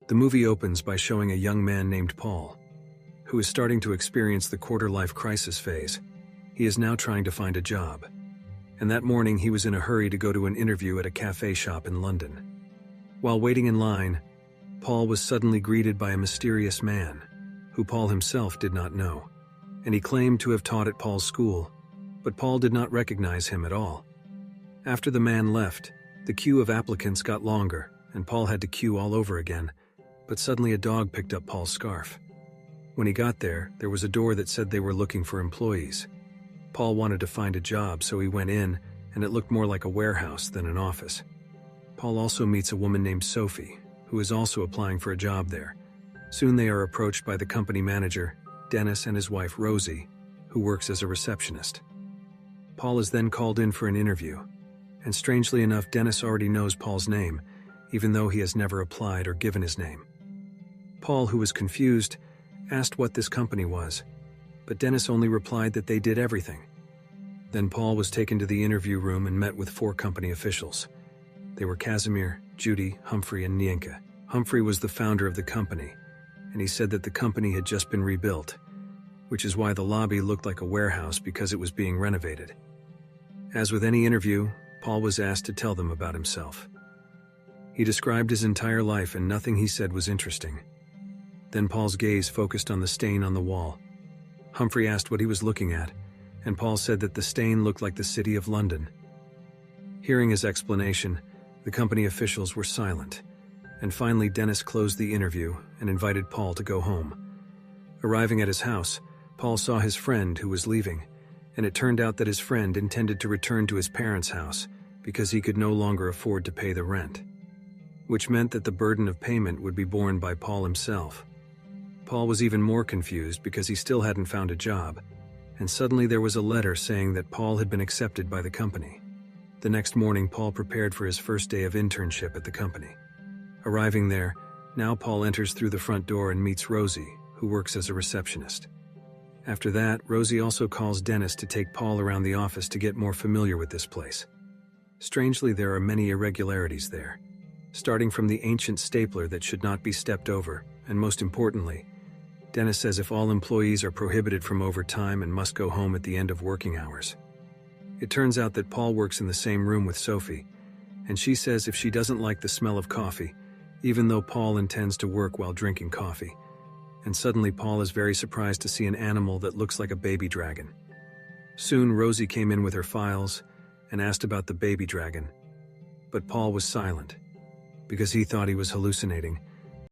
The movie opens by showing a young man named Paul, who is starting to experience the quarter-life crisis phase. He is now trying to find a job. And that morning he was in a hurry to go to an interview at a cafe shop in London. While waiting in line, Paul was suddenly greeted by a mysterious man, who Paul himself did not know, and he claimed to have taught at Paul's school, but Paul did not recognize him at all. After the man left, the queue of applicants got longer, and Paul had to queue all over again, but suddenly a dog picked up Paul's scarf. When he got there was a door that said they were looking for employees. Paul wanted to find a job, so he went in, and it looked more like a warehouse than an office. Paul also meets a woman named Sophie, who is also applying for a job there. Soon they are approached by the company manager, Dennis, and his wife Rosie, who works as a receptionist. Paul is then called in for an interview, and strangely enough, Dennis already knows Paul's name, even though he has never applied or given his name. Paul, who was confused, asked what this company was, but Dennis only replied that they did everything. Then Paul was taken to the interview room and met with 4 company officials. They were Casimir, Judy, Humphrey, and Nienke. Humphrey was the founder of the company, and he said that the company had just been rebuilt, which is why the lobby looked like a warehouse because it was being renovated. As with any interview, Paul was asked to tell them about himself. He described his entire life and nothing he said was interesting. Then Paul's gaze focused on the stain on the wall. Humphrey asked what he was looking at, and Paul said that the stain looked like the city of London. Hearing his explanation, the company officials were silent, and finally Dennis closed the interview and invited Paul to go home. Arriving at his house, Paul saw his friend who was leaving, and it turned out that his friend intended to return to his parents' house because he could no longer afford to pay the rent, which meant that the burden of payment would be borne by Paul himself. Paul was even more confused because he still hadn't found a job, and suddenly there was a letter saying that Paul had been accepted by the company. The next morning, Paul prepared for his first day of internship at the company. Arriving there, now Paul enters through the front door and meets Rosie, who works as a receptionist. After that, Rosie also calls Dennis to take Paul around the office to get more familiar with this place. Strangely, there are many irregularities there, starting from the ancient stapler that should not be stepped over, and most importantly, Dennis says if all employees are prohibited from overtime and must go home at the end of working hours. It turns out that Paul works in the same room with Sophie, and she says if she doesn't like the smell of coffee, even though Paul intends to work while drinking coffee. And suddenly Paul is very surprised to see an animal that looks like a baby dragon. Soon Rosie came in with her files and asked about the baby dragon, but Paul was silent because he thought he was hallucinating,